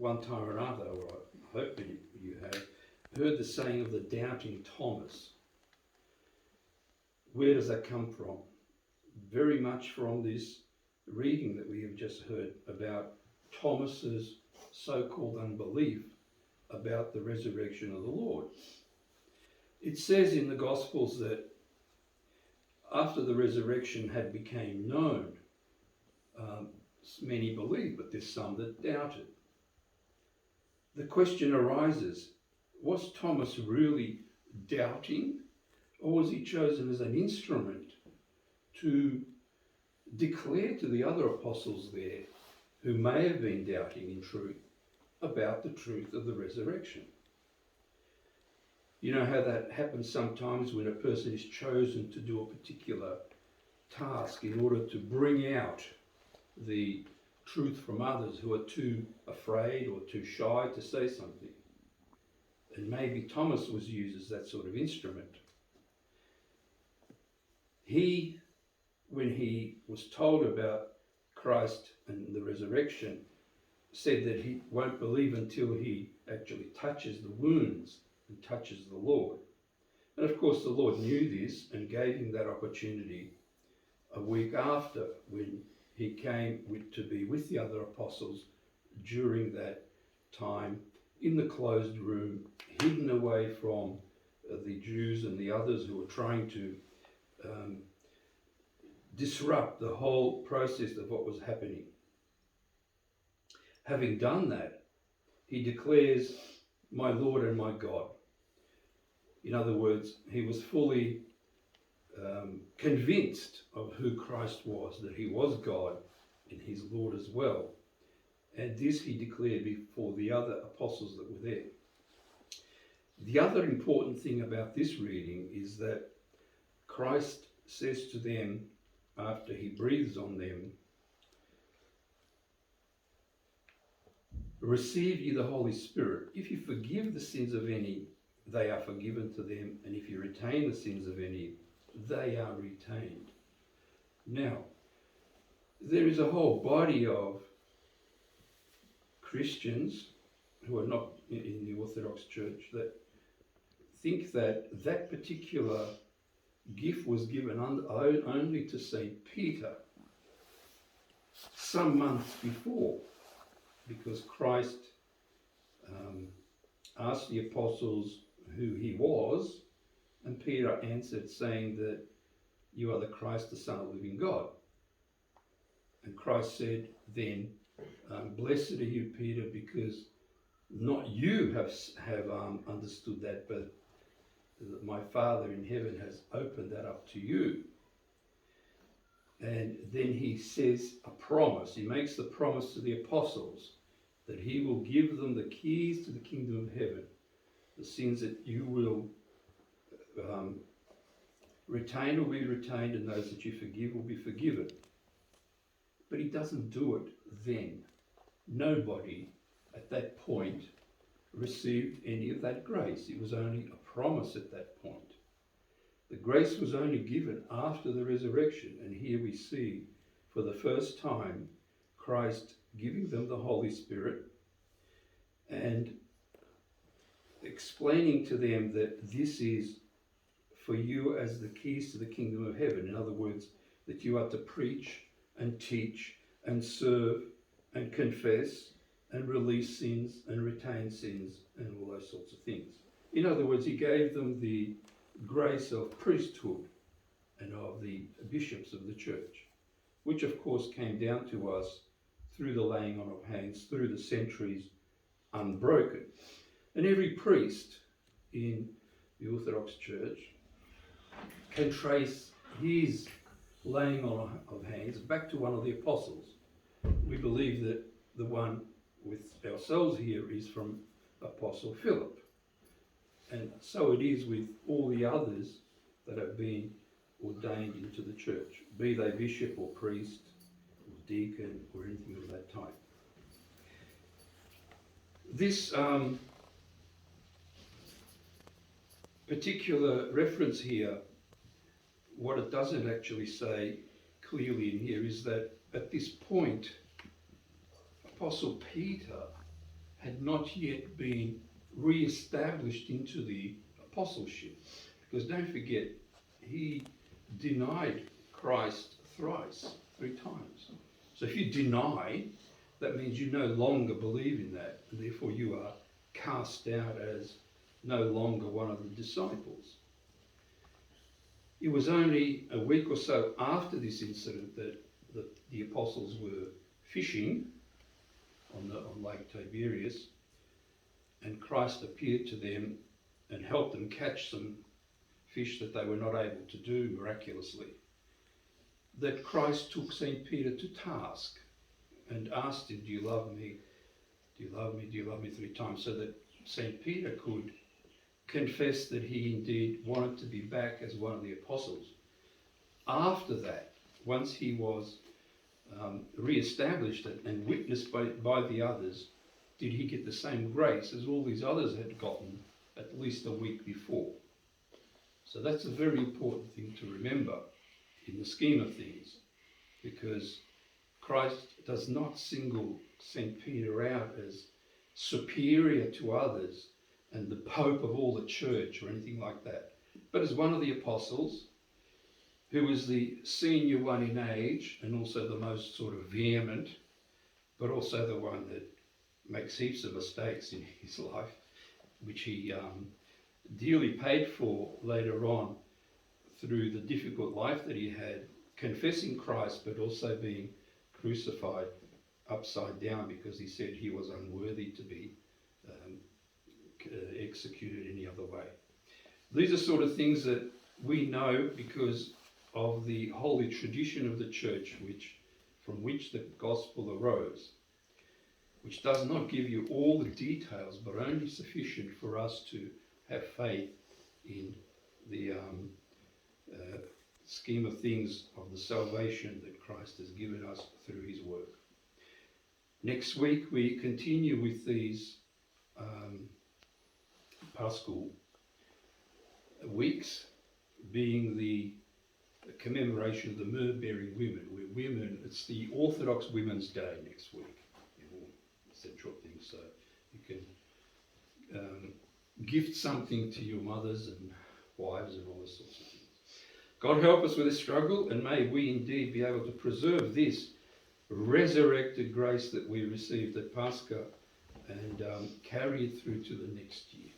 one time or another, or I hope that you have, heard the saying of the doubting Thomas. Where does that come from? Very much from this reading that we have just heard about Thomas's so-called unbelief about the resurrection of the Lord. It says in the Gospels that after the resurrection had become known, many believed, but there's some that doubted. The question arises, was Thomas really doubting, or was he chosen as an instrument to declare to the other apostles there, who may have been doubting in truth, about the truth of the resurrection? You know how that happens sometimes when a person is chosen to do a particular task in order to bring out the truth from others who are too afraid or too shy to say something. And maybe Thomas was used as that sort of instrument. He, when he was told about Christ and the resurrection, said that he won't believe until he actually touches the wounds and touches the Lord. And of course the Lord knew this and gave him that opportunity a week after, when he came to be with the other apostles during that time in the closed room, hidden away from the Jews and the others who were trying to disrupt the whole process of what was happening. Having done that, he declares, "My Lord and my God." In other words, he was fully convinced of who Christ was, that he was God and his Lord as well. And this he declared before the other apostles that were there. The other important thing about this reading is that Christ says to them, after he breathes on them, "Receive ye the Holy Spirit. If you forgive the sins of any, they are forgiven to them, and if you retain the sins of any, they are retained." Now, there is a whole body of Christians who are not in the Orthodox Church that think that that particular gift was given only to St. Peter some months before, because Christ asked the apostles who he was, and Peter answered saying that you are the Christ, the Son of the living God. And Christ said then, "Blessed are you, Peter, because not you have understood that, but my Father in heaven has opened that up to you." And then he says a promise. He makes the promise to the apostles that he will give them the keys to the kingdom of heaven. The sins that you will retain will be retained, and those that you forgive will be forgiven. But he doesn't do it then. Nobody at that point received any of that grace. It was only a promise at that point. The grace was only given after the resurrection, and here we see for the first time Christ giving them the Holy Spirit and explaining to them that this is for you as the keys to the kingdom of heaven. In other words, that you are to preach and teach and serve and confess and release sins and retain sins and all those sorts of things. In other words, he gave them the grace of priesthood and of the bishops of the church, which of course came down to us through the laying on of hands through the centuries unbroken. And every priest in the Orthodox Church can trace his laying on of hands back to one of the apostles. We believe that the one with ourselves here is from Apostle Philip. And so it is with all the others that have been ordained into the church, be they bishop or priest or deacon or anything of that type. This particular reference here, what it doesn't actually say clearly in here is that at this point, Apostle Peter had not yet been re-established into the apostleship. Because don't forget, he denied Christ thrice, 3 times. So if you deny, that means you no longer believe in that, and therefore you are cast out as no longer one of the disciples. It was only a week or so after this incident that the apostles were fishing on Lake Tiberias, and Christ appeared to them and helped them catch some fish that they were not able to do miraculously. That Christ took St. Peter to task and asked him, "Do you love me? Do you love me? Do you love me?" 3 times, so that St. Peter could confess that he indeed wanted to be back as one of the apostles. After that, once he was re-established and witnessed by the others, did he get the same grace as all these others had gotten at least a week before. So that's a very important thing to remember in the scheme of things, because Christ does not single St. Peter out as superior to others and the Pope of all the church or anything like that, but as one of the apostles, who was the senior one in age and also the most sort of vehement, but also the one that makes heaps of mistakes in his life, which he dearly paid for later on through the difficult life that he had, confessing Christ but also being crucified upside down because he said he was unworthy to be executed any other way. These are sort of things that we know because of the holy tradition of the church, from which the gospel arose, which does not give you all the details, but only sufficient for us to have faith in the scheme of things of the salvation that Christ has given us through his work. Next week we continue with these Paschal weeks, being the commemoration of the myrrh-bearing women. It's the Orthodox Women's Day next week, central thing, so you can gift something to your mothers and wives and all those sorts of things. God help us with this struggle, and may we indeed be able to preserve this resurrected grace that we received at Pascha and carry it through to the next year.